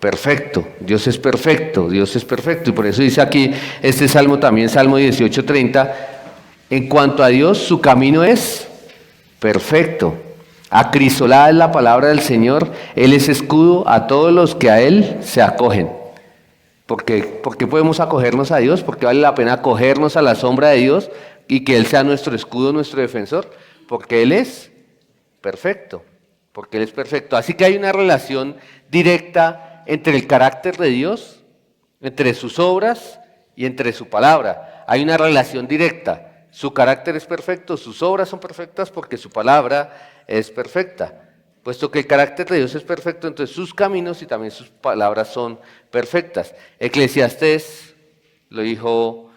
perfecto. Dios es perfecto, Dios es perfecto. Y por eso dice aquí este salmo también, Salmo 18:30, en cuanto a Dios, su camino es perfecto. Acrisolada es la palabra del Señor, Él es escudo a todos los que a Él se acogen. ¿Por qué podemos acogernos a Dios? Porque vale la pena acogernos a la sombra de Dios y que Él sea nuestro escudo, nuestro defensor, porque Él es perfecto, porque Él es perfecto. Así que hay una relación directa entre el carácter de Dios, entre sus obras y entre su palabra. Hay una relación directa. Su carácter es perfecto, sus obras son perfectas porque su palabra es perfecta. Puesto que el carácter de Dios es perfecto, entonces sus caminos y también sus palabras son perfectas. Eclesiastés lo dijo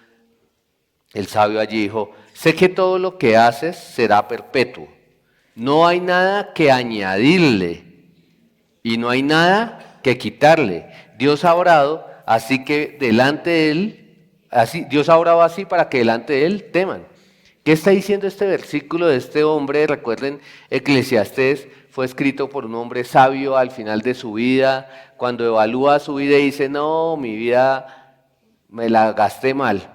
el sabio allí, dijo, sé que todo lo que haces será perpetuo. No hay nada que añadirle y no hay nada que quitarle. Dios ha orado, así que delante de Él, Dios ha orado así para que delante de Él teman. ¿Qué está diciendo este versículo de este hombre? Recuerden, Eclesiastés fue escrito por un hombre sabio al final de su vida, cuando evalúa su vida y dice, no, mi vida me la gasté mal.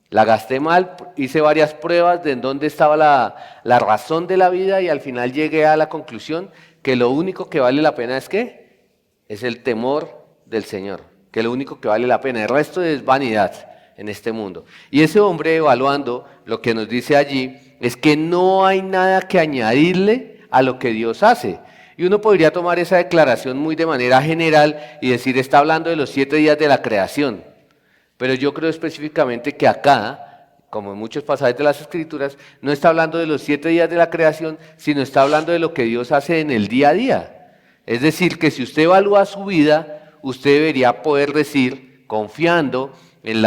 La gasté mal, hice varias pruebas de en dónde estaba la razón de la vida y al final llegué a la conclusión que lo único que vale la pena es ¿qué? Es el temor del Señor, que lo único que vale la pena, el resto es vanidad en este mundo. Y ese hombre evaluando lo que nos dice allí es que no hay nada que añadirle a lo que Dios hace. Y uno podría tomar esa declaración muy de manera general y decir, está hablando de los 7 días de la creación. Pero yo creo específicamente que acá, como en muchos pasajes de las Escrituras, no está hablando de los 7 días de la creación, sino está hablando de lo que Dios hace en el día a día. Es decir, que si usted evalúa su vida, usted debería poder decir, confiando en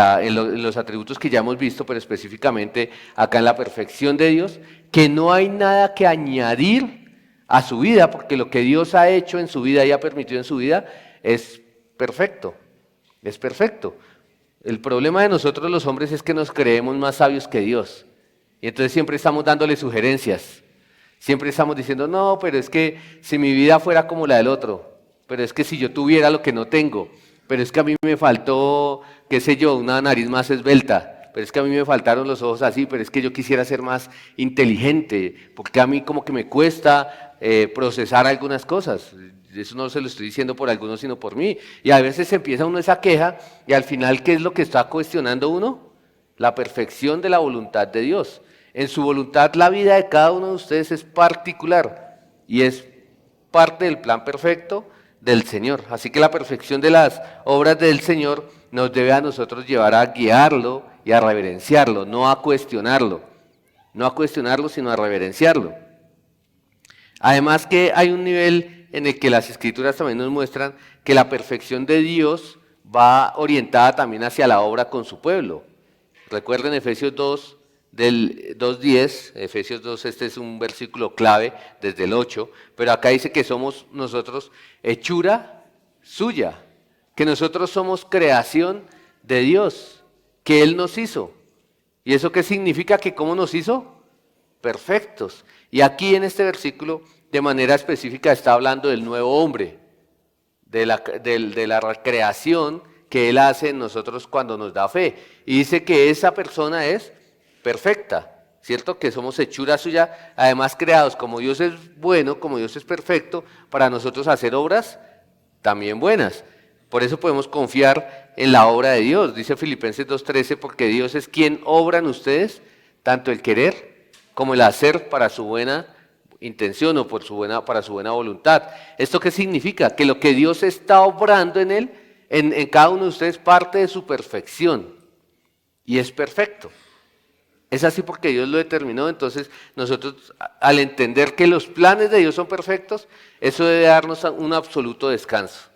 los atributos que ya hemos visto, pero específicamente acá en la perfección de Dios, que no hay nada que añadir a su vida, porque lo que Dios ha hecho en su vida y ha permitido en su vida es perfecto, es perfecto. El problema de nosotros los hombres es que nos creemos más sabios que Dios. Y entonces siempre estamos dándole sugerencias. Siempre estamos diciendo, no, pero es que si mi vida fuera como la del otro, pero es que si yo tuviera lo que no tengo, pero es que a mí me faltó, qué sé yo, una nariz más esbelta, pero es que a mí me faltaron los ojos así, pero es que yo quisiera ser más inteligente, porque a mí como que me cuesta procesar algunas cosas. Eso no se lo estoy diciendo por algunos, sino por mí. Y a veces empieza uno esa queja y al final, ¿qué es lo que está cuestionando uno? La perfección de la voluntad de Dios. En su voluntad la vida de cada uno de ustedes es particular y es parte del plan perfecto del Señor. Así que la perfección de las obras del Señor nos debe a nosotros llevar a guiarlo y a reverenciarlo, no a cuestionarlo. No a cuestionarlo, sino a reverenciarlo. Además que hay un nivel en el que las Escrituras también nos muestran que la perfección de Dios va orientada también hacia la obra con su pueblo. Recuerden Efesios 2, del 2:10, Efesios 2, este es un versículo clave desde el 8, pero acá dice que somos nosotros hechura suya, que nosotros somos creación de Dios, que Él nos hizo. ¿Y eso qué significa? Que ¿cómo nos hizo? Perfectos. Y aquí en este versículo, de manera específica, está hablando del nuevo hombre, de la recreación que Él hace en nosotros cuando nos da fe. Y dice que esa persona es perfecta, ¿cierto? Que somos hechura suya, además creados como Dios es bueno, como Dios es perfecto, para nosotros hacer obras también buenas. Por eso podemos confiar en la obra de Dios. Dice Filipenses 2:13, porque Dios es quien obra en ustedes, tanto el querer como el hacer para su buena intención o para su buena voluntad. ¿Esto qué significa? Que lo que Dios está obrando en él, en cada uno de ustedes, parte de su perfección. Y es perfecto. Es así porque Dios lo determinó. Entonces nosotros, al entender que los planes de Dios son perfectos, eso debe darnos un absoluto descanso.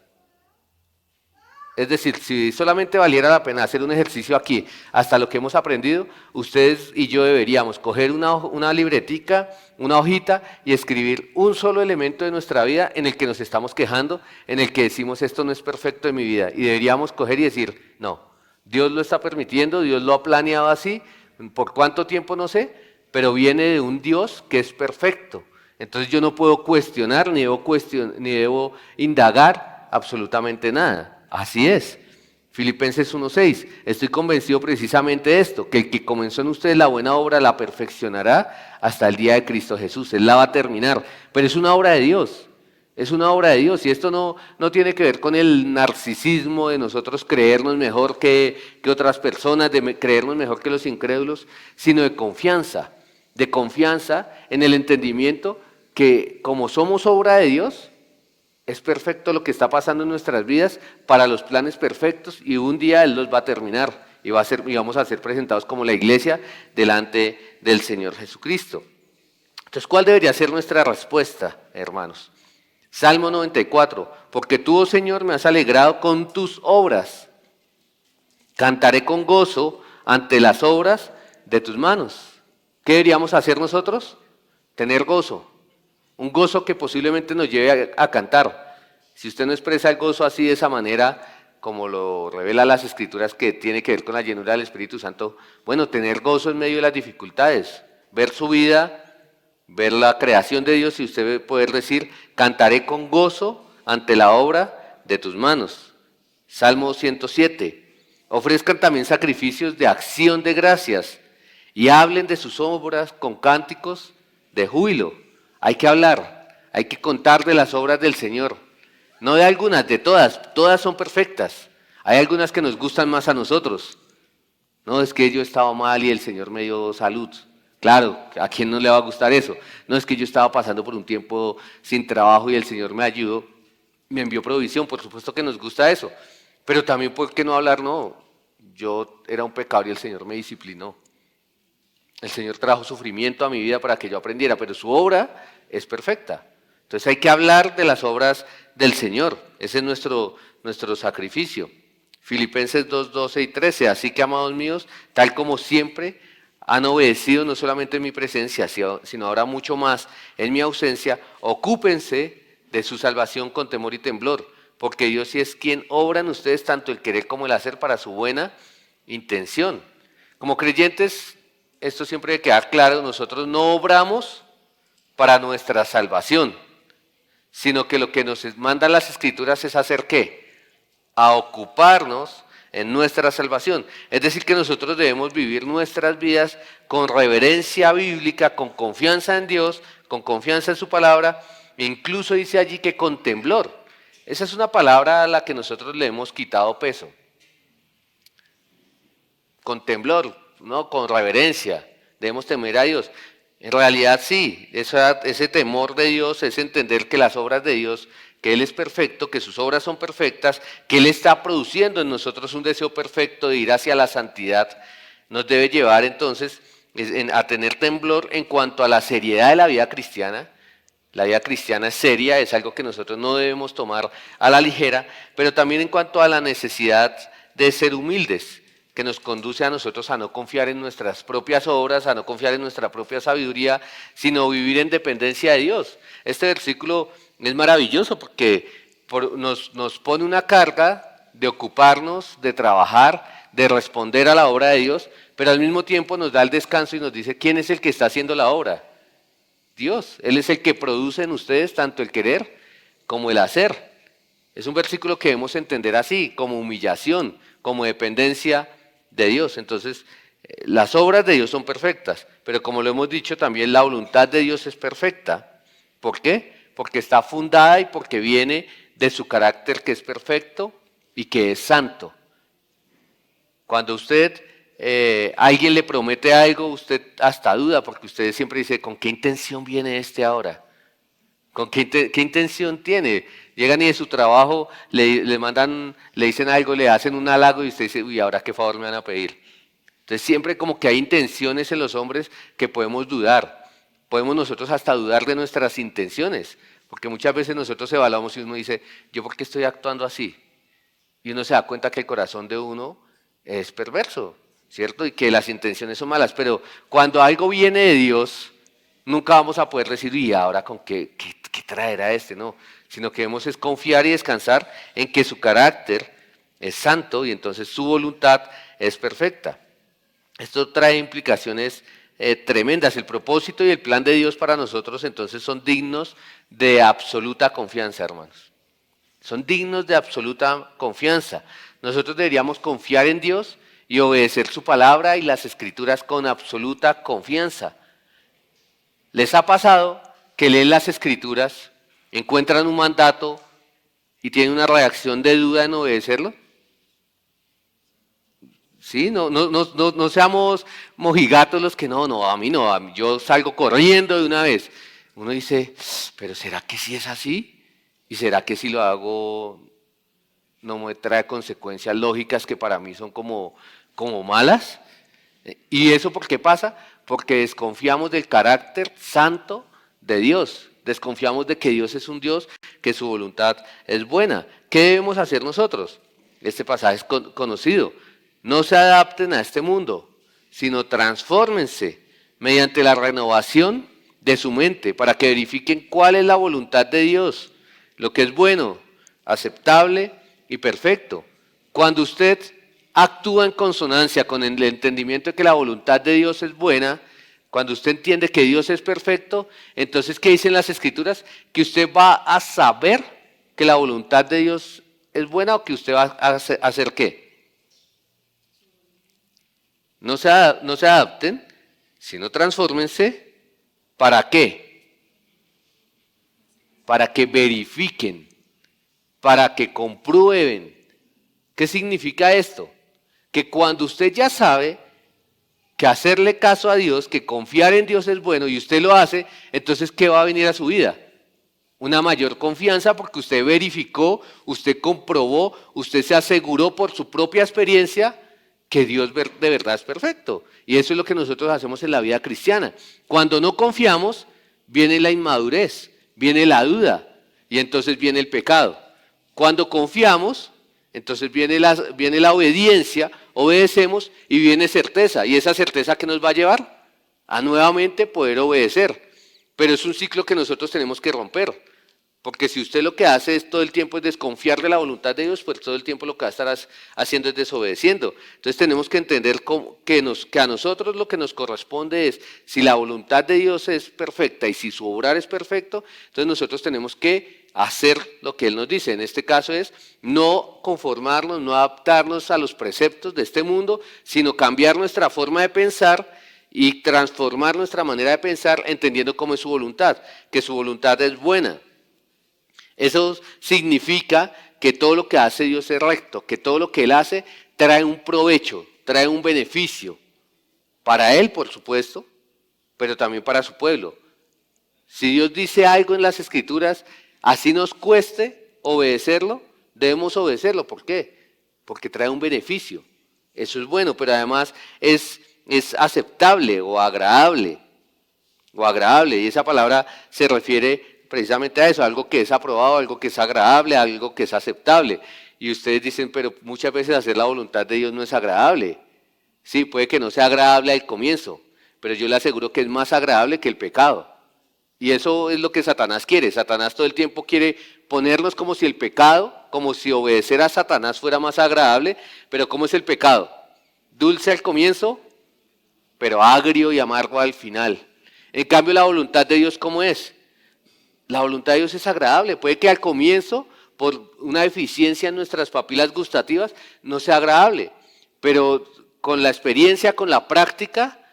Es decir, si solamente valiera la pena hacer un ejercicio aquí, hasta lo que hemos aprendido, ustedes y yo deberíamos coger una libretica, una hojita y escribir un solo elemento de nuestra vida en el que nos estamos quejando, en el que decimos esto no es perfecto en mi vida. Y deberíamos coger y decir, no, Dios lo está permitiendo, Dios lo ha planeado así, por cuánto tiempo no sé, pero viene de un Dios que es perfecto. Entonces yo no puedo cuestionar, ni debo indagar absolutamente nada. Así es. Filipenses 1:6, estoy convencido precisamente de esto, que el que comenzó en ustedes la buena obra la perfeccionará hasta el día de Cristo Jesús. Él la va a terminar, pero es una obra de Dios. Es una obra de Dios y esto no tiene que ver con el narcisismo de nosotros creernos mejor que otras personas, de creernos mejor que los incrédulos, sino de confianza en el entendimiento que como somos obra de Dios, es perfecto lo que está pasando en nuestras vidas para los planes perfectos y un día Él los va a terminar y vamos a ser presentados como la iglesia delante del Señor Jesucristo. Entonces, ¿cuál debería ser nuestra respuesta, hermanos? Salmo 94, porque tú, oh Señor, me has alegrado con tus obras. Cantaré con gozo ante las obras de tus manos. ¿Qué deberíamos hacer nosotros? Tener gozo. Un gozo que posiblemente nos lleve a cantar. Si usted no expresa el gozo así de esa manera, como lo revela las Escrituras, que tiene que ver con la llenura del Espíritu Santo, bueno, tener gozo en medio de las dificultades, ver su vida, ver la creación de Dios y usted poder decir, cantaré con gozo ante la obra de tus manos. Salmo 107, ofrezcan también sacrificios de acción de gracias y hablen de sus obras con cánticos de júbilo. Hay que hablar, hay que contar de las obras del Señor, no de algunas, de todas son perfectas. Hay algunas que nos gustan más a nosotros. No, es que yo estaba mal y el Señor me dio salud. Claro, ¿a quién no le va a gustar eso? No, es que yo estaba pasando por un tiempo sin trabajo y el Señor me ayudó, me envió provisión, por supuesto que nos gusta eso. Pero también, ¿por qué no hablar? No, yo era un pecador y el Señor me disciplinó. El Señor trajo sufrimiento a mi vida para que yo aprendiera, pero su obra es perfecta. Entonces hay que hablar de las obras del Señor, ese es nuestro sacrificio. Filipenses 2:12 y 13, así que amados míos, tal como siempre han obedecido no solamente en mi presencia, sino ahora mucho más en mi ausencia, ocúpense de su salvación con temor y temblor, porque Dios sí es quien obra en ustedes tanto el querer como el hacer para su buena intención. Como creyentes, esto siempre debe quedar claro, nosotros no obramos para nuestra salvación, sino que lo que nos mandan las Escrituras es hacer ¿qué? A ocuparnos en nuestra salvación. Es decir, que nosotros debemos vivir nuestras vidas con reverencia bíblica, con confianza en Dios, con confianza en su palabra, e incluso dice allí que con temblor. Esa es una palabra a la que nosotros le hemos quitado peso. Con temblor, ¿no? Con reverencia, debemos temer a Dios. En realidad sí, ese temor de Dios es entender que las obras de Dios, que Él es perfecto, que sus obras son perfectas, que Él está produciendo en nosotros un deseo perfecto de ir hacia la santidad, nos debe llevar entonces a tener temblor en cuanto a la seriedad de la vida cristiana. La vida cristiana es seria, es algo que nosotros no debemos tomar a la ligera, pero también en cuanto a la necesidad de ser humildes, que nos conduce a nosotros a no confiar en nuestras propias obras, a no confiar en nuestra propia sabiduría, sino vivir en dependencia de Dios. Este versículo es maravilloso porque nos pone una carga de ocuparnos, de trabajar, de responder a la obra de Dios, pero al mismo tiempo nos da el descanso y nos dice quién es el que está haciendo la obra. Dios, Él es el que produce en ustedes tanto el querer como el hacer. Es un versículo que debemos entender así, como humillación, como dependencia de Dios. Entonces, las obras de Dios son perfectas, pero como lo hemos dicho, también la voluntad de Dios es perfecta. ¿Por qué? Porque está fundada y porque viene de su carácter que es perfecto y que es santo. Cuando alguien le promete algo, usted hasta duda, porque usted siempre dice, ¿con qué intención viene este ahora? ¿Con qué intención tiene? Llegan y de su trabajo le mandan, le dicen algo, le hacen un halago y usted dice, uy, ¿ahora qué favor me van a pedir? Entonces siempre como que hay intenciones en los hombres que podemos dudar. Podemos nosotros hasta dudar de nuestras intenciones, porque muchas veces nosotros evaluamos y uno dice, ¿yo por qué estoy actuando así? Y uno se da cuenta que el corazón de uno es perverso, ¿cierto? Y que las intenciones son malas, pero cuando algo viene de Dios, nunca vamos a poder decir, ¿y ahora con qué traerá este? No, sino que debemos es confiar y descansar en que su carácter es santo y entonces su voluntad es perfecta. Esto trae implicaciones tremendas. El propósito y el plan de Dios para nosotros entonces son dignos de absoluta confianza, hermanos. Son dignos de absoluta confianza. Nosotros deberíamos confiar en Dios y obedecer su palabra y las escrituras con absoluta confianza. ¿Les ha pasado que leen las escrituras, encuentran un mandato y tienen una reacción de duda en obedecerlo? Sí, no seamos mojigatos los que a mí no, yo salgo corriendo de una vez. Uno dice, pero ¿será que sí es así? ¿Y será que si lo hago no me trae consecuencias lógicas que para mí son como malas? ¿Y eso por qué pasa? Porque desconfiamos del carácter santo de Dios. Desconfiamos de que Dios es un Dios, que su voluntad es buena. ¿Qué debemos hacer nosotros? Este pasaje es conocido. No se adapten a este mundo, sino transfórmense mediante la renovación de su mente para que verifiquen cuál es la voluntad de Dios, lo que es bueno, aceptable y perfecto. Cuando usted actúa en consonancia con el entendimiento de que la voluntad de Dios es buena, cuando usted entiende que Dios es perfecto, entonces, ¿qué dicen las Escrituras? Que usted va a saber que la voluntad de Dios es buena o que usted va a hacer ¿qué? No se adapten, sino transfórmense. ¿Para qué? Para que verifiquen, para que comprueben. ¿Qué significa esto? Que cuando usted ya sabe que hacerle caso a Dios, que confiar en Dios es bueno y usted lo hace, entonces ¿qué va a venir a su vida? Una mayor confianza porque usted verificó, usted comprobó, usted se aseguró por su propia experiencia que Dios de verdad es perfecto. Y eso es lo que nosotros hacemos en la vida cristiana. Cuando no confiamos, viene la inmadurez, viene la duda y entonces viene el pecado. Cuando confiamos, entonces viene la obediencia, obedecemos y viene certeza. ¿Y esa certeza qué nos va a llevar? A nuevamente poder obedecer. Pero es un ciclo que nosotros tenemos que romper. Porque si usted lo que hace es todo el tiempo es desconfiar de la voluntad de Dios, pues todo el tiempo lo que va a estar haciendo es desobedeciendo. Entonces tenemos que entender que a nosotros lo que nos corresponde es, si la voluntad de Dios es perfecta y si su obrar es perfecto, entonces nosotros tenemos que hacer lo que Él nos dice. En este caso es no conformarnos, no adaptarnos a los preceptos de este mundo, sino cambiar nuestra forma de pensar y transformar nuestra manera de pensar entendiendo cómo es su voluntad, que su voluntad es buena. Eso significa que todo lo que hace Dios es recto, que todo lo que Él hace trae un provecho, trae un beneficio. Para Él, por supuesto, pero también para su pueblo. Si Dios dice algo en las Escrituras, así nos cueste obedecerlo, debemos obedecerlo. ¿Por qué? Porque trae un beneficio. Eso es bueno, pero además es aceptable o agradable. Y esa palabra se refiere precisamente a eso, algo que es aprobado, algo que es agradable, algo que es aceptable. Y ustedes dicen, pero muchas veces hacer la voluntad de Dios no es agradable. Sí, puede que no sea agradable al comienzo, pero yo le aseguro que es más agradable que el pecado. Y eso es lo que Satanás quiere. Satanás todo el tiempo quiere ponernos como si el pecado, como si obedecer a Satanás fuera más agradable, pero ¿cómo es el pecado? Dulce al comienzo, pero agrio y amargo al final. En cambio, la voluntad de Dios, ¿cómo es? La voluntad de Dios es agradable. Puede que al comienzo, por una deficiencia en nuestras papilas gustativas, no sea agradable. Pero con la experiencia, con la práctica,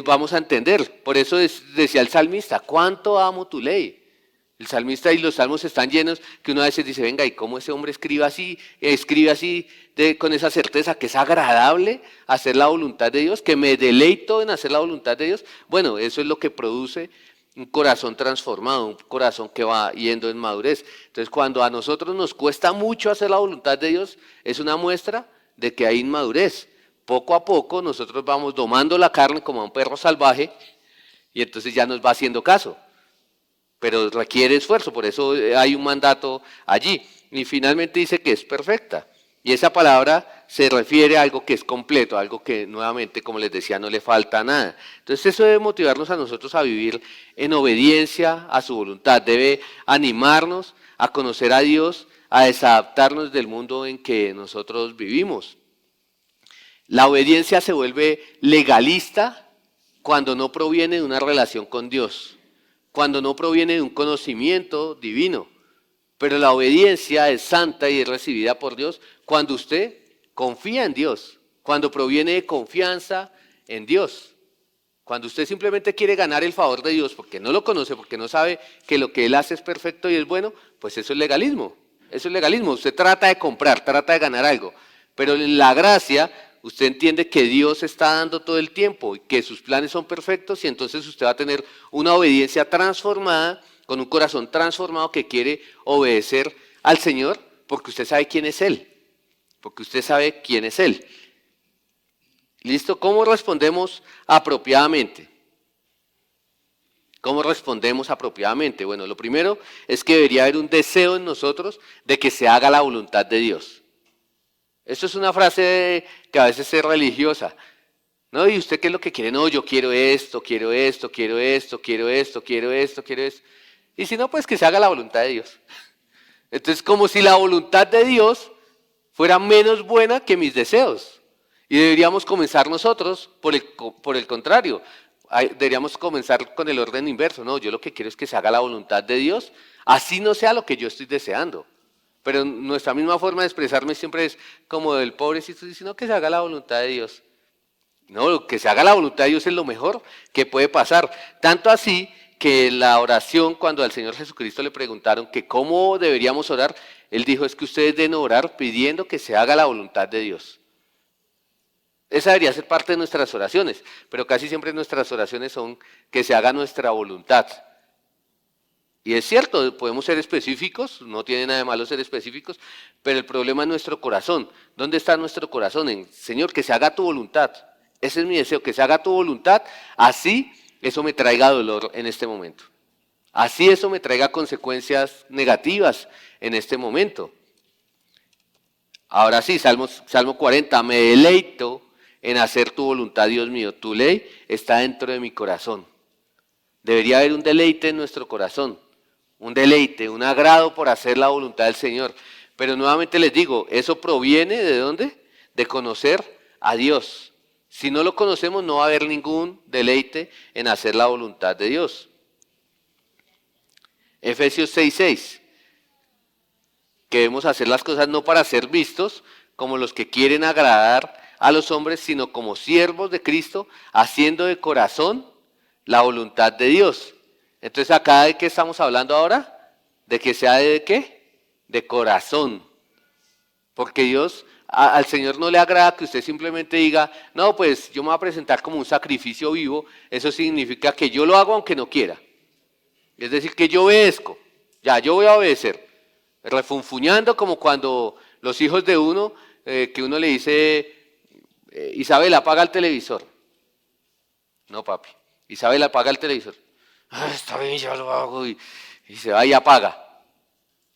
vamos a entender. Por eso decía el salmista, ¿cuánto amo tu ley? El salmista y los salmos están llenos que uno a veces dice, venga, ¿y cómo ese hombre escribe así con esa certeza que es agradable hacer la voluntad de Dios, que me deleito en hacer la voluntad de Dios? Bueno, eso es lo que produce un corazón transformado, un corazón que va yendo en madurez. Entonces, cuando a nosotros nos cuesta mucho hacer la voluntad de Dios, es una muestra de que hay inmadurez. Poco a poco nosotros vamos domando la carne como a un perro salvaje y entonces ya nos va haciendo caso. Pero requiere esfuerzo, por eso hay un mandato allí. Y finalmente dice que es perfecta. Y esa palabra se refiere a algo que es completo, algo que nuevamente, como les decía, no le falta nada. Entonces eso debe motivarnos a nosotros a vivir en obediencia a su voluntad. Debe animarnos a conocer a Dios, a desadaptarnos del mundo en que nosotros vivimos. La obediencia se vuelve legalista cuando no proviene de una relación con Dios, cuando no proviene de un conocimiento divino. Pero la obediencia es santa y es recibida por Dios cuando usted confía en Dios, cuando proviene de confianza en Dios. Cuando usted simplemente quiere ganar el favor de Dios porque no lo conoce, porque no sabe que lo que Él hace es perfecto y es bueno, pues eso es legalismo. Eso es legalismo. Usted trata de comprar, trata de ganar algo. Pero en la gracia, usted entiende que Dios está dando todo el tiempo y que sus planes son perfectos y entonces usted va a tener una obediencia transformada, con un corazón transformado que quiere obedecer al Señor porque usted sabe quién es Él. Porque usted sabe quién es Él. ¿Listo? ¿Cómo respondemos apropiadamente? ¿Cómo respondemos apropiadamente? Bueno, lo primero es que debería haber un deseo en nosotros de que se haga la voluntad de Dios. Esto es una frase que a veces es religiosa. ¿No? ¿Y usted qué es lo que quiere? No, yo quiero esto, quiero esto, quiero esto, quiero esto, quiero esto, quiero esto. Y si no, pues que se haga la voluntad de Dios. Entonces, como si la voluntad de Dios fuera menos buena que mis deseos. Y deberíamos comenzar nosotros, por el contrario, deberíamos comenzar con el orden inverso. No, yo lo que quiero es que se haga la voluntad de Dios, así no sea lo que yo estoy deseando. Pero nuestra misma forma de expresarme siempre es como del pobrecito diciendo que se haga la voluntad de Dios. No, que se haga la voluntad de Dios es lo mejor que puede pasar. Tanto así que la oración, cuando al Señor Jesucristo le preguntaron que cómo deberíamos orar, Él dijo, es que ustedes deben orar pidiendo que se haga la voluntad de Dios. Esa debería ser parte de nuestras oraciones, pero casi siempre nuestras oraciones son que se haga nuestra voluntad. Y es cierto, podemos ser específicos, no tiene nada de malo ser específicos, pero el problema es nuestro corazón. ¿Dónde está nuestro corazón? Señor, que se haga tu voluntad. Ese es mi deseo, que se haga tu voluntad, así eso me traiga dolor en este momento. Así eso me traiga consecuencias negativas en este momento. Ahora sí, Salmo 40, me deleito en hacer tu voluntad, Dios mío. Tu ley está dentro de mi corazón. Debería haber un deleite en nuestro corazón, un deleite, un agrado por hacer la voluntad del Señor. Pero nuevamente les digo, eso proviene ¿de dónde? De conocer a Dios. Si no lo conocemos, no va a haber ningún deleite en hacer la voluntad de Dios. Efesios 6:6. Que debemos hacer las cosas no para ser vistos como los que quieren agradar a los hombres, sino como siervos de Cristo, haciendo de corazón la voluntad de Dios. Entonces, ¿acá de qué estamos hablando ahora? ¿De que sea de qué? De corazón. Porque Dios, al Señor no le agrada que usted simplemente diga, no, pues yo me voy a presentar como un sacrificio vivo. Eso significa que yo lo hago aunque no quiera. Es decir, que yo obedezco. Ya, yo voy a obedecer. Refunfuñando como cuando los hijos de uno, que uno le dice, Isabel, apaga el televisor. No, papi. Isabel, apaga el televisor. Está bien, ya lo hago. Y se va y apaga.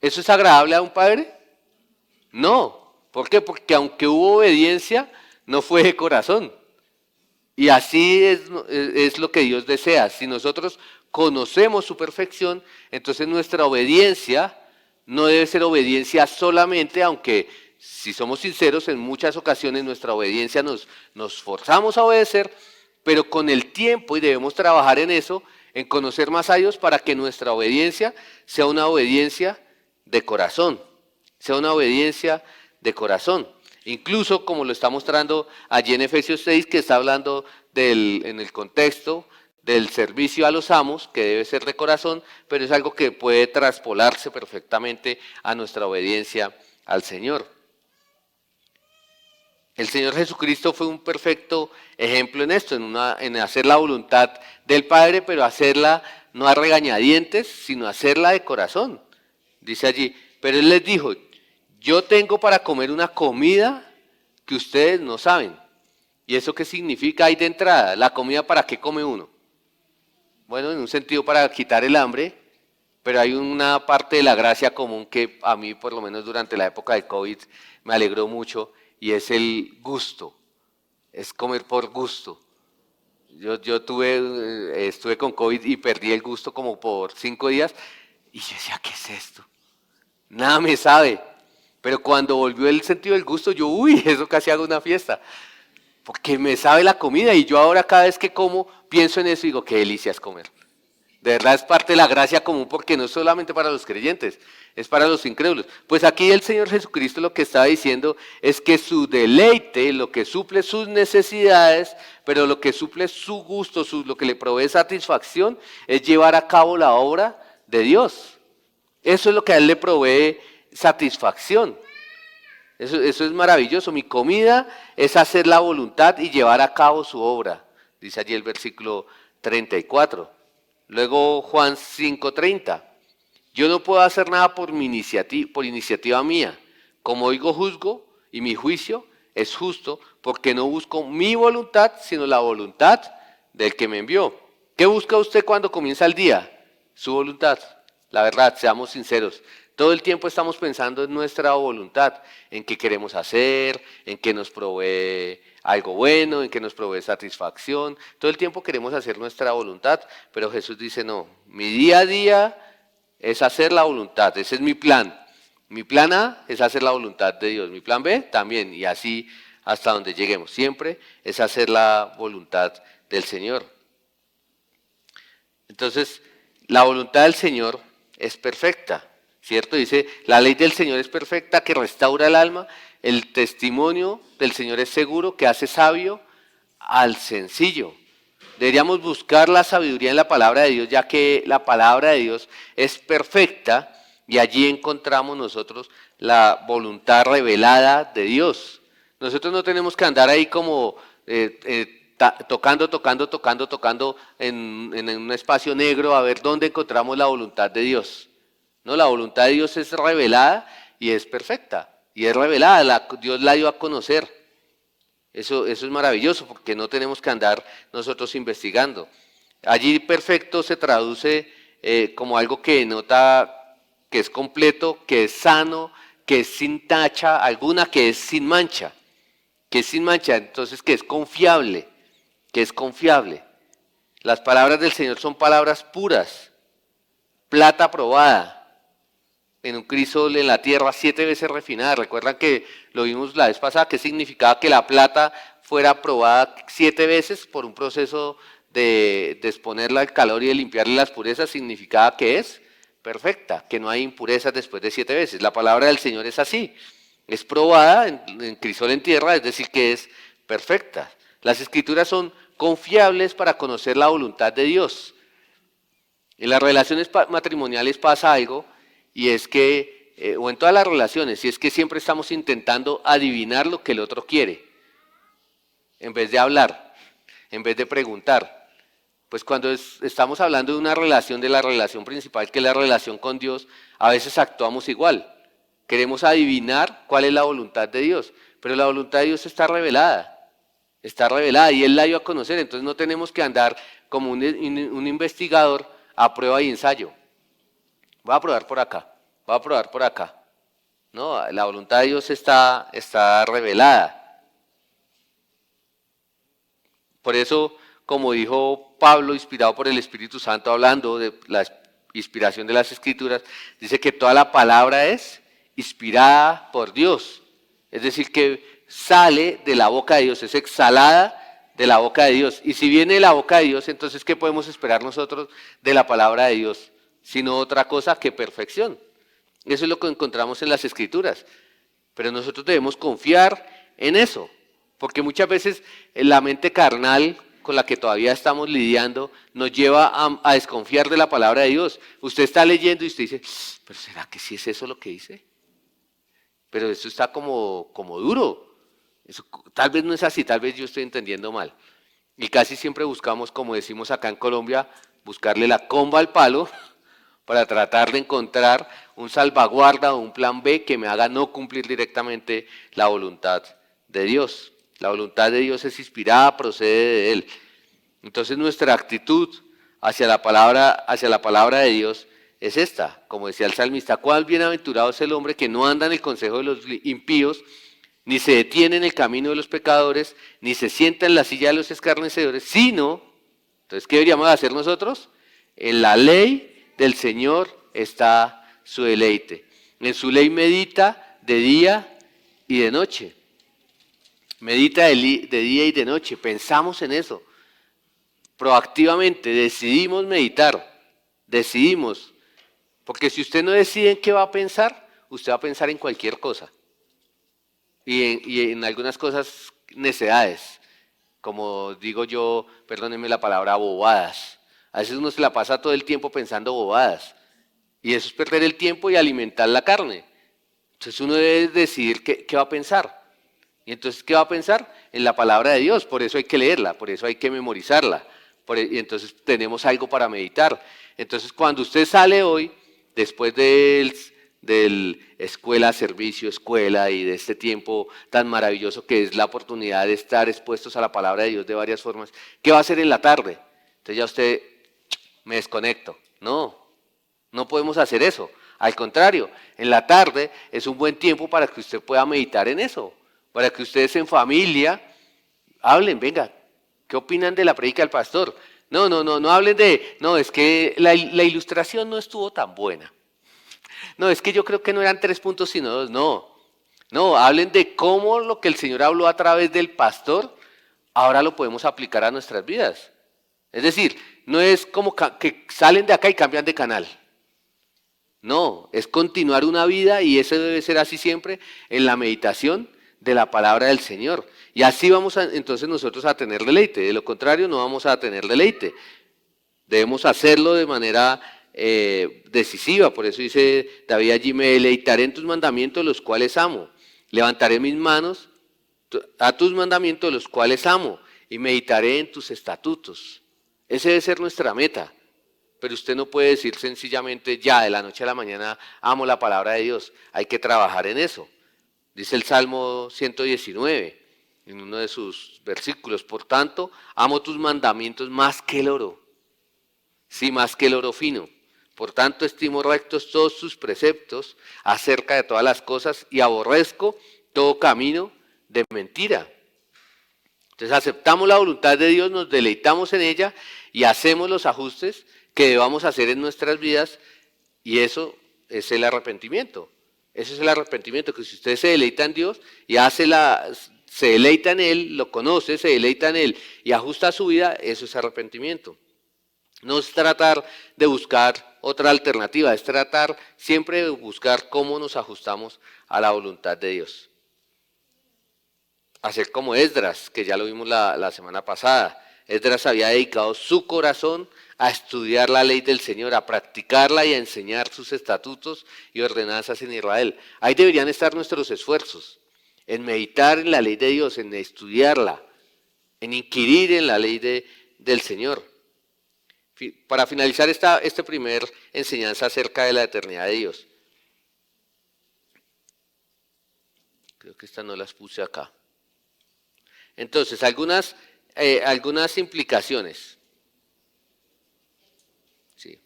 ¿Eso es agradable a un padre? No. ¿Por qué? Porque aunque hubo obediencia, no fue de corazón. Y así es lo que Dios desea. Si nosotros conocemos su perfección, entonces nuestra obediencia no debe ser obediencia solamente, aunque si somos sinceros, en muchas ocasiones nuestra obediencia nos forzamos a obedecer, pero con el tiempo, y debemos trabajar en eso, en conocer más a Dios para que nuestra obediencia sea una obediencia de corazón, sea una obediencia de corazón. Incluso como lo está mostrando allí en Efesios 6, que está hablando en el contexto del servicio a los amos, que debe ser de corazón, pero es algo que puede traspolarse perfectamente a nuestra obediencia al Señor. El Señor Jesucristo fue un perfecto ejemplo en esto, en hacer la voluntad del Padre, pero hacerla no a regañadientes, sino hacerla de corazón. Dice allí, pero Él les dijo, yo tengo para comer una comida que ustedes no saben. ¿Y eso qué significa ahí de entrada? ¿La comida para qué come uno? Bueno, en un sentido para quitar el hambre, pero hay una parte de la gracia común que a mí, por lo menos durante la época de COVID, me alegró mucho, y es el gusto, es comer por gusto. Yo estuve con COVID y perdí el gusto como por 5 días, y yo decía, ¿qué es esto? Nada me sabe. Pero cuando volvió el sentido del gusto, yo, eso casi hago una fiesta. Porque me sabe la comida y yo ahora cada vez que como pienso en eso y digo, qué delicia es comer. De verdad es parte de la gracia común porque no es solamente para los creyentes, es para los incrédulos. Pues aquí el Señor Jesucristo lo que estaba diciendo es que su deleite, lo que suple sus necesidades, pero lo que suple su gusto, lo que le provee satisfacción, es llevar a cabo la obra de Dios. Eso es lo que a Él le provee satisfacción. Eso es maravilloso. Mi comida es hacer la voluntad y llevar a cabo su obra, dice allí el versículo 34. Luego Juan 5:30. Yo no puedo hacer nada por iniciativa mía. Como oigo, juzgo, y mi juicio es justo, porque no busco mi voluntad, sino la voluntad del que me envió. ¿Qué busca usted cuando comienza el día? Su voluntad. La verdad, seamos sinceros. Todo el tiempo estamos pensando en nuestra voluntad, en qué queremos hacer, en qué nos provee algo bueno, en qué nos provee satisfacción. Todo el tiempo queremos hacer nuestra voluntad, pero Jesús dice, no, mi día a día es hacer la voluntad, ese es mi plan. Mi plan A es hacer la voluntad de Dios, mi plan B también, y así hasta donde lleguemos. Siempre es hacer la voluntad del Señor. Entonces, la voluntad del Señor es perfecta, ¿cierto? Dice, la ley del Señor es perfecta, que restaura el alma. El testimonio del Señor es seguro, que hace sabio al sencillo. Deberíamos buscar la sabiduría en la palabra de Dios, ya que la palabra de Dios es perfecta y allí encontramos nosotros la voluntad revelada de Dios. Nosotros no tenemos que andar ahí como tocando en un espacio negro a ver dónde encontramos la voluntad de Dios. No, la voluntad de Dios es revelada y es perfecta. Y es revelada, Dios la dio a conocer. Eso es maravilloso porque no tenemos que andar nosotros investigando. Allí perfecto se traduce como algo que denota que es completo, que es sano, que es sin tacha alguna, que es sin mancha. Que es sin mancha, entonces que es confiable, que es confiable. Las palabras del Señor son palabras puras, plata probada, en un crisol en la tierra 7 veces refinada. Recuerdan que lo vimos la vez pasada, que significaba que la plata fuera probada 7 veces por un proceso de exponerla al calor y de limpiarle las purezas, significaba que es perfecta, que no hay impurezas después de 7 veces. La palabra del Señor es así, es probada en crisol en tierra, es decir, que es perfecta. Las Escrituras son confiables para conocer la voluntad de Dios. En las relaciones matrimoniales pasa algo, y es que, o en todas las relaciones, y es que siempre estamos intentando adivinar lo que el otro quiere, en vez de hablar, en vez de preguntar. Pues cuando estamos hablando de una relación, de la relación principal, que es la relación con Dios, a veces actuamos igual. Queremos adivinar cuál es la voluntad de Dios, pero la voluntad de Dios está revelada y Él la dio a conocer, entonces no tenemos que andar como un investigador a prueba y ensayo. Voy a probar por acá, voy a probar por acá. No, la voluntad de Dios está revelada. Por eso, como dijo Pablo, inspirado por el Espíritu Santo, hablando de la inspiración de las Escrituras, dice que toda la palabra es inspirada por Dios. Es decir, que sale de la boca de Dios, es exhalada de la boca de Dios. Y si viene de la boca de Dios, entonces, ¿qué podemos esperar nosotros de la palabra de Dios? Sino otra cosa que perfección. Eso es lo que encontramos en las Escrituras. Pero nosotros debemos confiar en eso, porque muchas veces la mente carnal con la que todavía estamos lidiando nos lleva a desconfiar de la palabra de Dios. Usted está leyendo y usted dice, ¿pero será que sí es eso lo que dice? Pero eso está como duro. Eso, tal vez no es así, tal vez yo estoy entendiendo mal. Y casi siempre buscamos, como decimos acá en Colombia, buscarle la comba al palo para tratar de encontrar un salvaguarda o un plan B que me haga no cumplir directamente la voluntad de Dios. La voluntad de Dios es inspirada, procede de Él. Entonces nuestra actitud hacia la palabra de Dios es esta, como decía el salmista, cuál bienaventurado es el hombre que no anda en el consejo de los impíos, ni se detiene en el camino de los pecadores, ni se sienta en la silla de los escarnecedores, sino, entonces, ¿qué deberíamos hacer nosotros? En la ley del Señor está su deleite. En su ley medita de día y de noche. Medita de día y de noche. Pensamos en eso. Proactivamente decidimos meditar. Decidimos. Porque si usted no decide en qué va a pensar, usted va a pensar en cualquier cosa. Y en algunas cosas necedades. Como digo yo, perdónenme la palabra, bobadas. A veces uno se la pasa todo el tiempo pensando bobadas. Y eso es perder el tiempo y alimentar la carne. Entonces uno debe decidir qué va a pensar. Y entonces, ¿qué va a pensar? En la palabra de Dios. Por eso hay que leerla, por eso hay que memorizarla. Y entonces tenemos algo para meditar. Entonces, cuando usted sale hoy, después del escuela, servicio, escuela y de este tiempo tan maravilloso que es la oportunidad de estar expuestos a la palabra de Dios de varias formas, ¿qué va a hacer en la tarde? Entonces ya usted, me desconecto. No, no podemos hacer eso. Al contrario, en la tarde es un buen tiempo para que usted pueda meditar en eso, para que ustedes en familia hablen, venga, ¿qué opinan de la predica del pastor? No hablen no, es que la ilustración no estuvo tan buena. No, es que yo creo que no eran 3 puntos sino 2, no, hablen de cómo lo que el Señor habló a través del pastor, ahora lo podemos aplicar a nuestras vidas. Es decir, no es como que salen de acá y cambian de canal. No, es continuar una vida y eso debe ser así siempre en la meditación de la palabra del Señor. Y así vamos entonces nosotros a tener deleite. De lo contrario, no vamos a tener deleite. Debemos hacerlo de manera decisiva. Por eso dice David allí, me deleitaré en tus mandamientos, los cuales amo. Levantaré mis manos a tus mandamientos, los cuales amo. Y meditaré en tus estatutos. Esa debe ser nuestra meta. Pero usted no puede decir sencillamente, ya, de la noche a la mañana, amo la palabra de Dios. Hay que trabajar en eso. Dice el Salmo 119, en uno de sus versículos, por tanto, amo tus mandamientos más que el oro. Sí, más que el oro fino. Por tanto, estimo rectos todos tus preceptos acerca de todas las cosas y aborrezco todo camino de mentira. Entonces aceptamos la voluntad de Dios, nos deleitamos en ella y hacemos los ajustes que debamos hacer en nuestras vidas, y eso es el arrepentimiento. Eso es el arrepentimiento, que si usted se deleita en Dios y se deleita en Él, lo conoce, se deleita en Él y ajusta su vida, eso es arrepentimiento. No es tratar de buscar otra alternativa, es tratar siempre de buscar cómo nos ajustamos a la voluntad de Dios. Hacer como Esdras, que ya lo vimos la semana pasada. Esdras había dedicado su corazón a estudiar la ley del Señor, a practicarla y a enseñar sus estatutos y ordenanzas en Israel. Ahí deberían estar nuestros esfuerzos, en meditar en la ley de Dios, en estudiarla, en inquirir en la ley del Señor. Para finalizar esta primer enseñanza acerca de la eternidad de Dios. Creo que estas no las puse acá. Entonces, algunas implicaciones. Sí.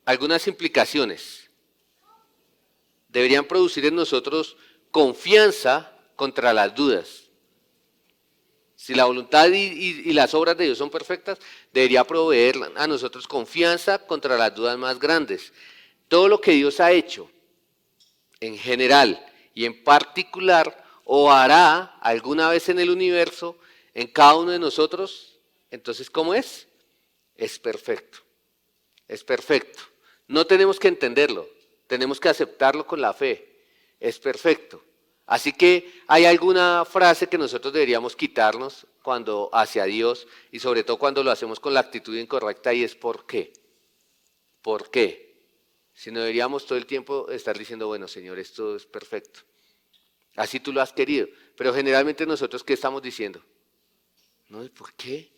Algunas implicaciones deberían producir en nosotros confianza contra las dudas. Si la voluntad y las obras de Dios son perfectas, debería proveer a nosotros confianza contra las dudas más grandes. Todo lo que Dios ha hecho, en general y en particular, o hará alguna vez en el universo, en cada uno de nosotros, entonces, ¿cómo es? Es perfecto. Es perfecto. No tenemos que entenderlo, tenemos que aceptarlo con la fe. Es perfecto. Así que hay alguna frase que nosotros deberíamos quitarnos cuando hacia Dios, y sobre todo cuando lo hacemos con la actitud incorrecta, y es ¿por qué? ¿Por qué? Si no deberíamos todo el tiempo estar diciendo, bueno, Señor, esto es perfecto. Así tú lo has querido. Pero generalmente nosotros, ¿qué estamos diciendo? No, ¿por qué?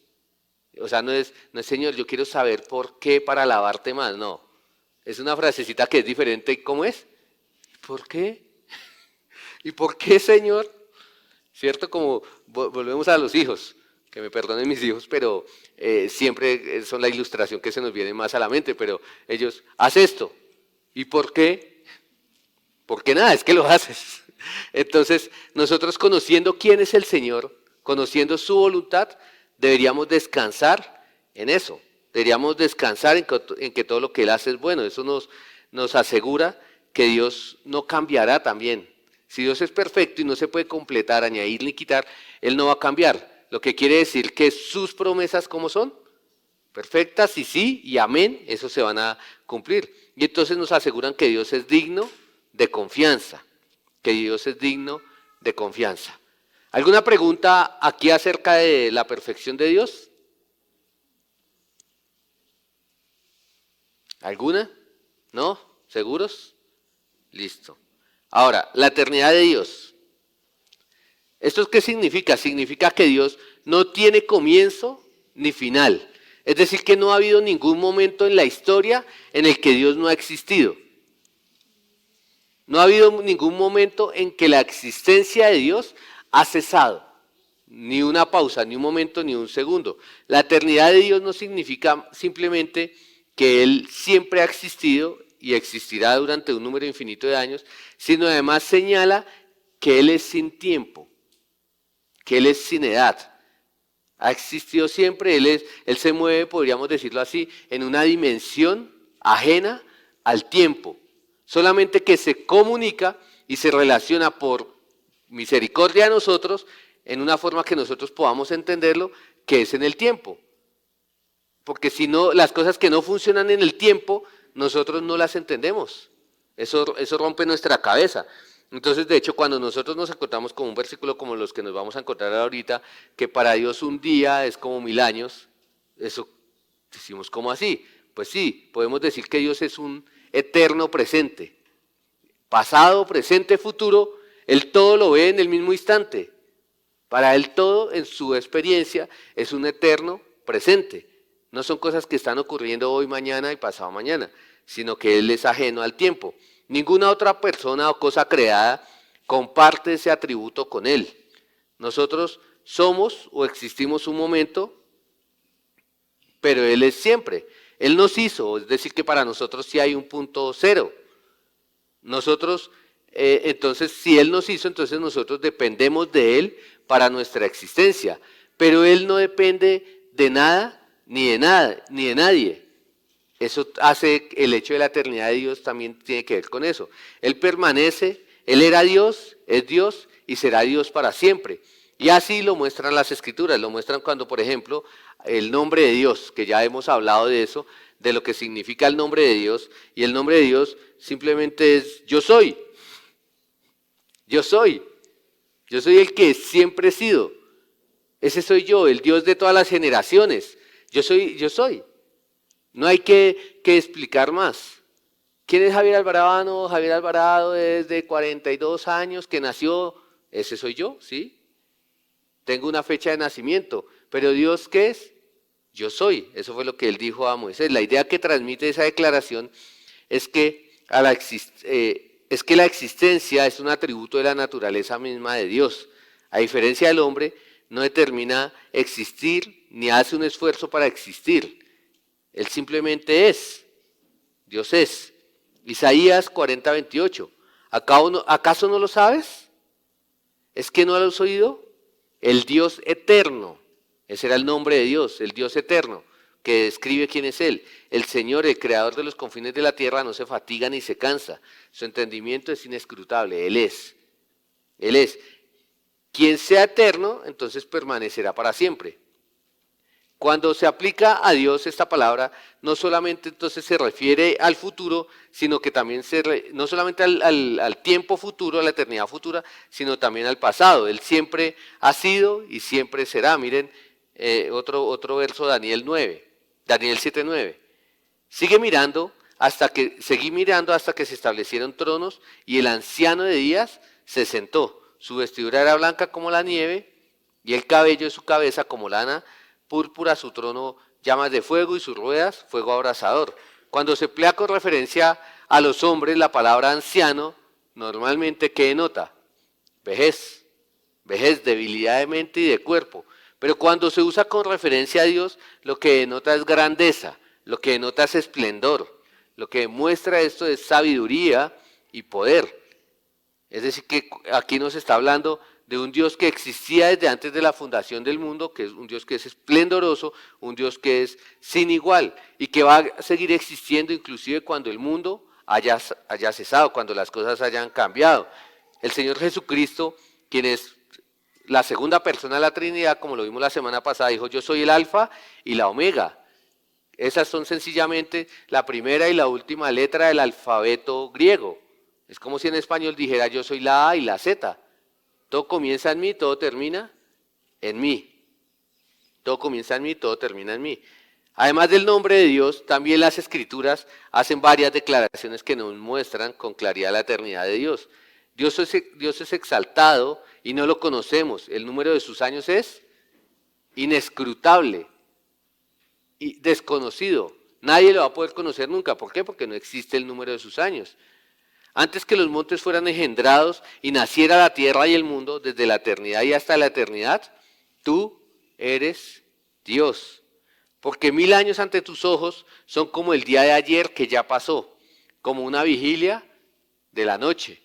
O sea, no es, Señor, yo quiero saber por qué para alabarte más. No, es una frasecita que es diferente. ¿Cómo es? ¿Por qué? ¿Y por qué, Señor? ¿Cierto? Como volvemos a los hijos, que me perdonen mis hijos, pero siempre son la ilustración que se nos viene más a la mente, pero ellos, haz esto. ¿Y por qué? Porque nada, es que lo haces. Entonces, nosotros conociendo quién es el Señor, conociendo su voluntad, deberíamos descansar en eso. Deberíamos descansar en que todo lo que Él hace es bueno. Eso nos asegura que Dios no cambiará también. Si Dios es perfecto y no se puede completar, añadir ni quitar, Él no va a cambiar. Lo que quiere decir que sus promesas, ¿cómo son? perfectas y sí y amén, eso se van a cumplir. Y entonces nos aseguran que Dios es digno de confianza, que Dios es digno de confianza. ¿Alguna pregunta aquí acerca de la perfección de Dios? ¿Alguna? ¿No? ¿Seguros? Listo. Ahora, la eternidad de Dios. ¿Esto qué significa? Significa que Dios no tiene comienzo ni final. Es decir, que no ha habido ningún momento en la historia en el que Dios no ha existido. No ha habido ningún momento en que la existencia de Dios ha cesado. Ni una pausa, ni un momento, ni un segundo. La eternidad de Dios no significa simplemente que Él siempre ha existido y existirá durante un número infinito de años, sino además señala que Él es sin tiempo, que Él es sin edad. Ha existido siempre, Él se mueve, podríamos decirlo así, en una dimensión ajena al tiempo. Solamente que se comunica y se relaciona por misericordia a nosotros en una forma que nosotros podamos entenderlo, que es en el tiempo. Porque si no, las cosas que no funcionan en el tiempo, nosotros no las entendemos. Eso rompe nuestra cabeza. Entonces, de hecho, cuando nosotros nos encontramos con un versículo como los que nos vamos a encontrar ahorita, que para Dios un día es como 1000 años, eso decimos, ¿cómo así? Pues sí, podemos decir que Dios es un eterno presente. Pasado, presente, futuro, Él todo lo ve en el mismo instante. Para Él todo en su experiencia es un eterno presente. No son cosas que están ocurriendo hoy, mañana y pasado mañana, sino que Él es ajeno al tiempo. Ninguna otra persona o cosa creada comparte ese atributo con Él. Nosotros somos o existimos un momento, pero Él es siempre. Él nos hizo, es decir, que para nosotros sí hay un punto cero. Nosotros, entonces, si Él nos hizo, entonces nosotros dependemos de Él para nuestra existencia. Pero Él no depende de nada, ni de nadie. Eso hace el hecho de la eternidad de Dios también tiene que ver con eso. Él permanece, Él era Dios, es Dios y será Dios para siempre. Y así lo muestran las Escrituras, lo muestran cuando, por ejemplo, el nombre de Dios, que ya hemos hablado de eso, de lo que significa el nombre de Dios, y el nombre de Dios simplemente es yo soy. Yo soy. Yo soy el que siempre he sido. Ese soy yo, el Dios de todas las generaciones. Yo soy. No hay que explicar más. ¿Quién es Javier Alvarado? Javier Alvarado desde 42 años que nació. Ese soy yo, ¿sí? Tengo una fecha de nacimiento. Pero Dios, ¿qué es? Yo soy. Eso fue lo que Él dijo a Moisés. La idea que transmite esa declaración es que la existencia es un atributo de la naturaleza misma de Dios. A diferencia del hombre, no determina existir ni hace un esfuerzo para existir. Él simplemente es. Dios es. Isaías 40:28. ¿Acaso no lo sabes? ¿Es que no lo has oído? El Dios eterno. Ese era el nombre de Dios, el Dios eterno, que describe quién es Él. El Señor, el creador de los confines de la tierra, no se fatiga ni se cansa. Su entendimiento es inescrutable. Él es. Él es. Quien sea eterno, entonces permanecerá para siempre. Cuando se aplica a Dios esta palabra, no solamente entonces se refiere al futuro, sino que también no solamente al tiempo futuro, a la eternidad futura, sino también al pasado. Él siempre ha sido y siempre será. Miren otro verso, Daniel 7:9. Seguí mirando hasta que se establecieron tronos y el anciano de días se sentó. Su vestidura era blanca como la nieve y el cabello de su cabeza como lana púrpura, su trono llamas de fuego y sus ruedas fuego abrasador. Cuando se emplea con referencia a los hombres la palabra anciano, normalmente ¿qué denota? Vejez, debilidad de mente y de cuerpo. Pero cuando se usa con referencia a Dios, lo que denota es grandeza, lo que denota es esplendor, lo que demuestra esto es sabiduría y poder. Es decir, que aquí nos está hablando de un Dios que existía desde antes de la fundación del mundo, que es un Dios que es esplendoroso, un Dios que es sin igual y que va a seguir existiendo inclusive cuando el mundo haya cesado, cuando las cosas hayan cambiado. El Señor Jesucristo, quien es la segunda persona de la Trinidad, como lo vimos la semana pasada, dijo, yo soy el alfa y la omega. Esas son sencillamente la primera y la última letra del alfabeto griego. Es como si en español dijera yo soy la A y la Z. Todo comienza en mí, todo termina en mí. Todo comienza en mí, todo termina en mí. Además del nombre de Dios, también las escrituras hacen varias declaraciones que nos muestran con claridad la eternidad de Dios. Dios es exaltado y no lo conocemos. El número de sus años es inescrutable y desconocido. Nadie lo va a poder conocer nunca. ¿Por qué? Porque no existe el número de sus años. Antes que los montes fueran engendrados y naciera la tierra y el mundo, desde la eternidad y hasta la eternidad, tú eres Dios. Porque 1000 años ante tus ojos son como el día de ayer que ya pasó, como una vigilia de la noche.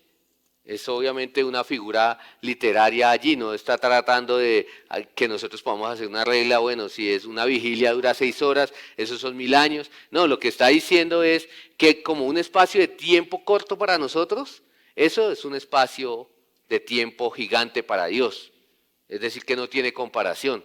Es obviamente una figura literaria allí, no está tratando de que nosotros podamos hacer una regla, bueno, si es una vigilia dura 6 horas, esos son 1000 años. No, lo que está diciendo es que como un espacio de tiempo corto para nosotros, eso es un espacio de tiempo gigante para Dios. Es decir, que no tiene comparación.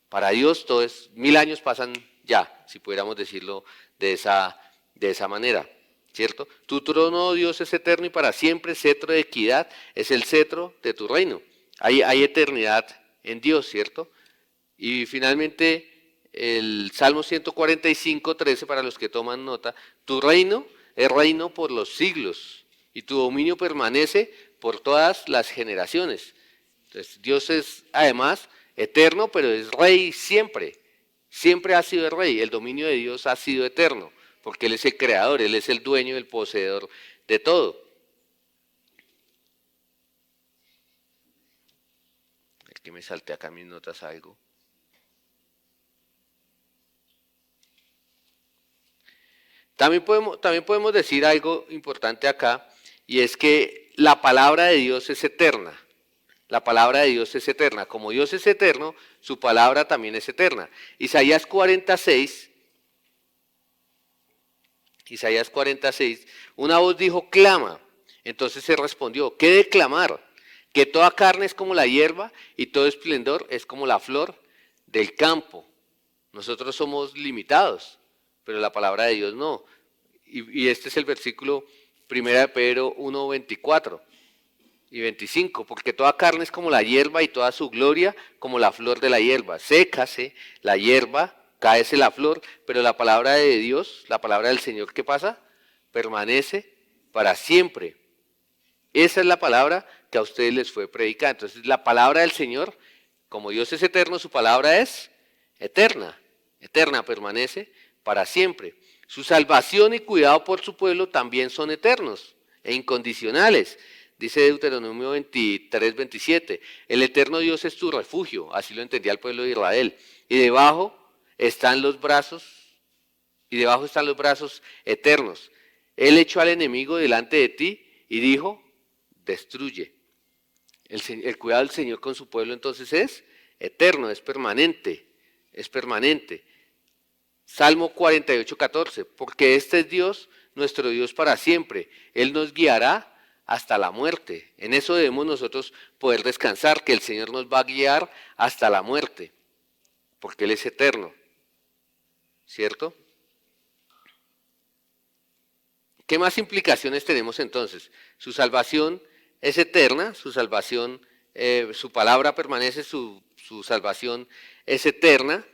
Para Dios todo es, 1000 años pasan ya, si pudiéramos decirlo de esa manera. ¿Cierto? Tu trono, oh Dios, es eterno y para siempre, cetro de equidad, es el cetro de tu reino. Hay eternidad en Dios, ¿cierto? Y finalmente, el Salmo 145, 13, para los que toman nota, tu reino es reino por los siglos y tu dominio permanece por todas las generaciones. Entonces, Dios es además eterno, pero es rey siempre. Siempre ha sido el rey, el dominio de Dios ha sido eterno porque Él es el creador, Él es el dueño, el poseedor de todo. Es que me salté acá en mis notas algo. También podemos decir algo importante acá, y es que la palabra de Dios es eterna. La palabra de Dios es eterna. Como Dios es eterno, su palabra también es eterna. Isaías 46, una voz dijo, clama. Entonces se respondió, ¿qué de clamar? Que toda carne es como la hierba y todo esplendor es como la flor del campo. Nosotros somos limitados, pero la palabra de Dios no. Y este es el versículo 1 de Pedro 1, 24 y 25, porque toda carne es como la hierba y toda su gloria como la flor de la hierba. Sécase la hierba, cáese la flor, pero la palabra de Dios, la palabra del Señor, ¿qué pasa? Permanece para siempre. Esa es la palabra que a ustedes les fue predicada. Entonces la palabra del Señor, como Dios es eterno, su palabra es eterna. Eterna, permanece para siempre. Su salvación y cuidado por su pueblo también son eternos e incondicionales. Dice Deuteronomio 23, 27, el eterno Dios es tu refugio, así lo entendía el pueblo de Israel. Y debajo están los brazos eternos. Él echó al enemigo delante de ti y dijo, destruye. El cuidado del Señor con su pueblo entonces es eterno, es permanente, es permanente. Salmo 48, 14, porque este es Dios, nuestro Dios para siempre. Él nos guiará hasta la muerte. En eso debemos nosotros poder descansar, que el Señor nos va a guiar hasta la muerte, porque Él es eterno. ¿Cierto? ¿Qué más implicaciones tenemos entonces? Su salvación es eterna, su salvación, su palabra permanece, su salvación es eterna.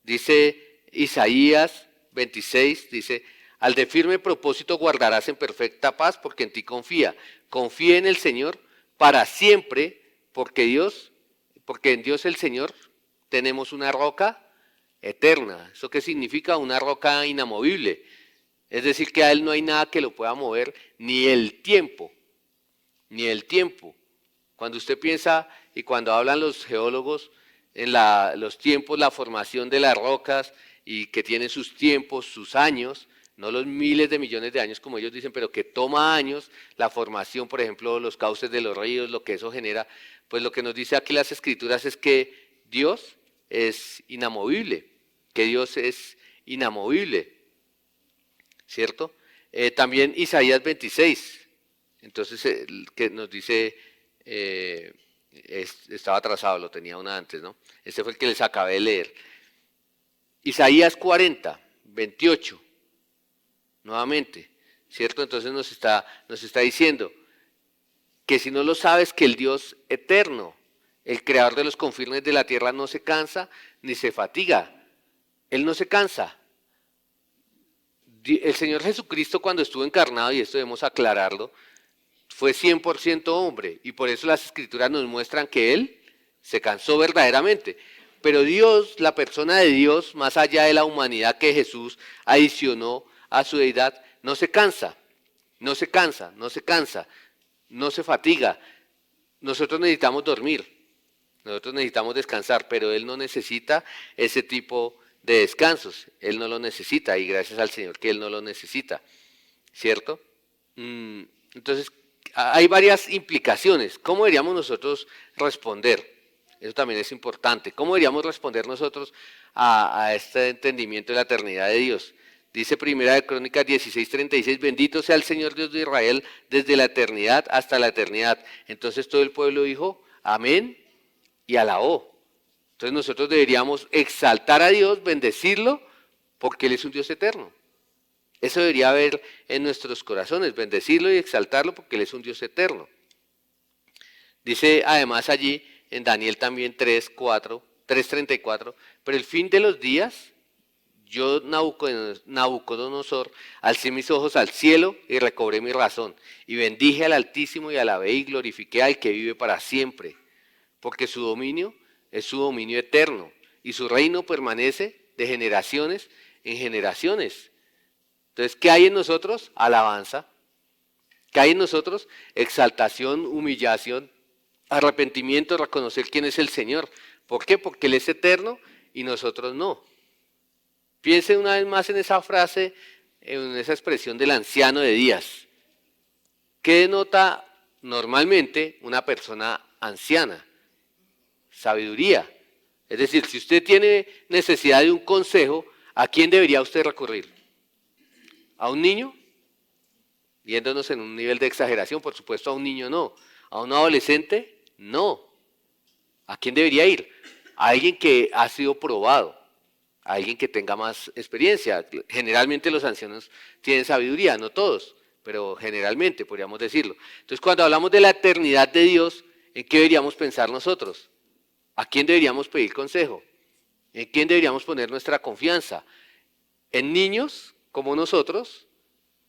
Dice Isaías 26, dice, al de firme propósito guardarás en perfecta paz porque en ti confía. Confía en el Señor para siempre, porque en Dios el Señor tenemos una roca eterna. ¿Eso qué significa? Una roca inamovible. Es decir, que a Él no hay nada que lo pueda mover, ni el tiempo, ni el tiempo. Cuando usted piensa, y cuando hablan los geólogos, en los tiempos, la formación de las rocas, y que tienen sus tiempos, sus años, no los miles de millones de años como ellos dicen, pero que toma años la formación, por ejemplo, los cauces de los ríos, lo que eso genera, pues lo que nos dice aquí las Escrituras es que Dios es inamovible, que Dios es inamovible, ¿cierto? También Isaías 26, entonces, que nos dice, estaba atrasado, lo tenía una antes, ¿no? Este fue el que les acabé de leer. Isaías 40, 28, nuevamente, ¿cierto? Entonces nos está diciendo que si no lo sabes, que el Dios eterno, el creador de los confines de la tierra, no se cansa ni se fatiga. Él no se cansa. El Señor Jesucristo, cuando estuvo encarnado, y esto debemos aclararlo, fue 100% hombre, y por eso las escrituras nos muestran que Él se cansó verdaderamente. Pero Dios, la persona de Dios, más allá de la humanidad que Jesús adicionó a su deidad, no se cansa, no se cansa, no se cansa, no se fatiga. Nosotros necesitamos dormir, nosotros necesitamos descansar, pero Él no necesita ese tipo de descansos. Él no lo necesita, y gracias al Señor que Él no lo necesita, ¿cierto? Entonces, hay varias implicaciones. ¿Cómo deberíamos nosotros responder? Eso también es importante. ¿Cómo deberíamos responder nosotros a este entendimiento de la eternidad de Dios? Dice Primera de Crónicas 16:36, bendito sea el Señor Dios de Israel desde la eternidad hasta la eternidad. Entonces todo el pueblo dijo, amén y alabó. Entonces nosotros deberíamos exaltar a Dios, bendecirlo, porque Él es un Dios eterno. Eso debería haber en nuestros corazones, bendecirlo y exaltarlo porque Él es un Dios eterno. Dice además allí en Daniel también 3:34, pero el fin de los días, yo Nabucodonosor, alcé mis ojos al cielo y recobré mi razón, y bendije al Altísimo y alabé y glorifiqué al que vive para siempre, porque su dominio es su dominio eterno, y su reino permanece de generaciones en generaciones. Entonces, ¿qué hay en nosotros? Alabanza. ¿Qué hay en nosotros? Exaltación, humillación, arrepentimiento, reconocer quién es el Señor. ¿Por qué? Porque Él es eterno y nosotros no. Piense una vez más en esa frase, en esa expresión del anciano de días. ¿Qué denota normalmente una persona anciana? Sabiduría. Es decir, si usted tiene necesidad de un consejo, ¿a quién debería usted recurrir? ¿A un niño? Viéndonos en un nivel de exageración, por supuesto a un niño no. ¿A un adolescente? No. ¿A quién debería ir? A alguien que ha sido probado, a alguien que tenga más experiencia. Generalmente los ancianos tienen sabiduría, no todos, pero generalmente podríamos decirlo. Entonces cuando hablamos de la eternidad de Dios, ¿en qué deberíamos pensar nosotros? ¿A quién deberíamos pedir consejo? ¿En quién deberíamos poner nuestra confianza? ¿En niños como nosotros,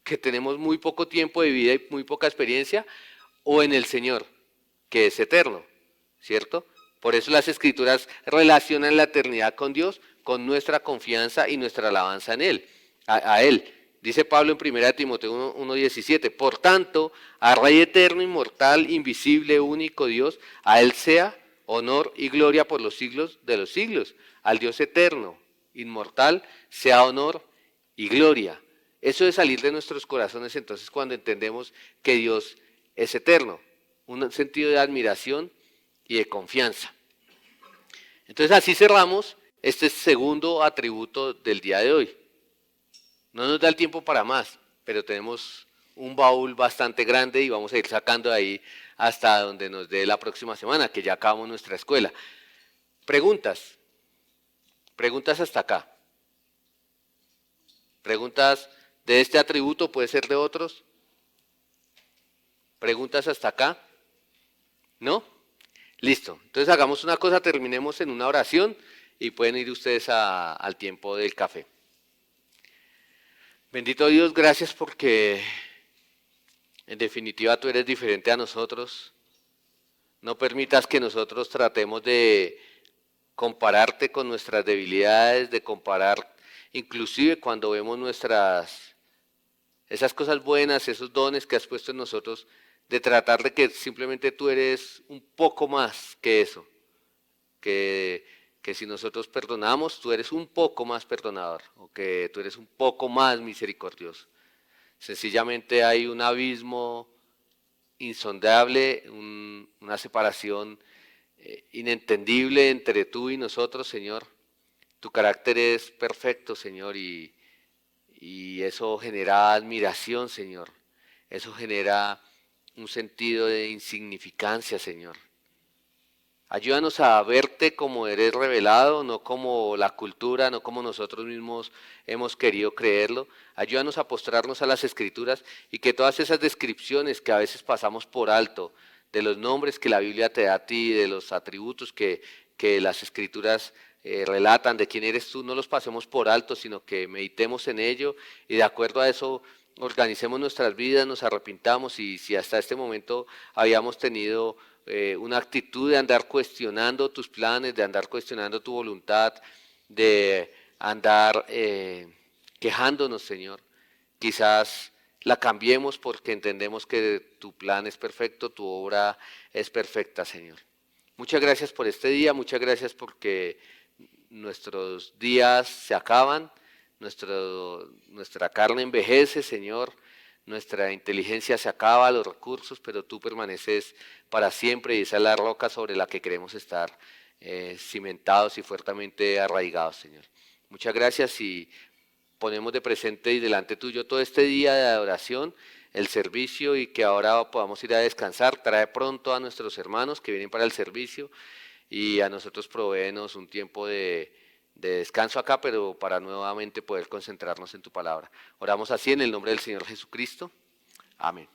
que tenemos muy poco tiempo de vida y muy poca experiencia, o en el Señor, que es eterno, ¿cierto? Por eso las Escrituras relacionan la eternidad con Dios, con nuestra confianza y nuestra alabanza en Él, a Él. Dice Pablo en 1 Timoteo 1:17, por tanto, al Rey eterno, inmortal, invisible, único Dios, a Él sea honor y gloria por los siglos de los siglos. Al Dios eterno, inmortal, sea honor y gloria. Eso es salir de nuestros corazones entonces cuando entendemos que Dios es eterno. Un sentido de admiración y de confianza. Entonces así cerramos este segundo atributo del día de hoy. No nos da el tiempo para más, pero tenemos un baúl bastante grande y vamos a ir sacando de ahí hasta donde nos dé la próxima semana, que ya acabamos nuestra escuela. Preguntas. Preguntas hasta acá. Preguntas de este atributo, puede ser de otros. ¿Preguntas hasta acá? ¿No? Listo. Entonces hagamos una cosa, terminemos en una oración y pueden ir ustedes al tiempo del café. Bendito Dios, gracias porque en definitiva tú eres diferente a nosotros. No permitas que nosotros tratemos de compararte con nuestras debilidades, de comparar inclusive cuando vemos esas cosas buenas, esos dones que has puesto en nosotros, de tratar de que simplemente tú eres un poco más que eso, que si nosotros perdonamos, tú eres un poco más perdonador, o que tú eres un poco más misericordioso. Sencillamente hay un abismo insondable, una separación inentendible entre tú y nosotros, Señor. Tu carácter es perfecto, Señor, y eso genera admiración, Señor. Eso genera un sentido de insignificancia, Señor. Ayúdanos a verte como eres revelado, no como la cultura, no como nosotros mismos hemos querido creerlo. Ayúdanos a postrarnos a las escrituras y que todas esas descripciones que a veces pasamos por alto, de los nombres que la Biblia te da a ti, de los atributos que las escrituras relatan de quién eres tú, no los pasemos por alto, sino que meditemos en ello y de acuerdo a eso organicemos nuestras vidas, nos arrepintamos y si hasta este momento habíamos tenido una actitud de andar cuestionando tus planes, de andar cuestionando tu voluntad, de andar quejándonos, Señor. Quizás la cambiemos porque entendemos que tu plan es perfecto, tu obra es perfecta, Señor. Muchas gracias por este día, muchas gracias porque nuestros días se acaban, nuestra carne envejece, Señor, nuestra inteligencia se acaba, los recursos, pero tú permaneces para siempre y esa es la roca sobre la que queremos estar cimentados y fuertemente arraigados, Señor. Muchas gracias y ponemos de presente y delante tuyo todo este día de adoración, el servicio y que ahora podamos ir a descansar. Trae pronto a nuestros hermanos que vienen para el servicio y a nosotros proveenos un tiempo de descanso acá, pero para nuevamente poder concentrarnos en tu palabra. Oramos así en el nombre del Señor Jesucristo. Amén.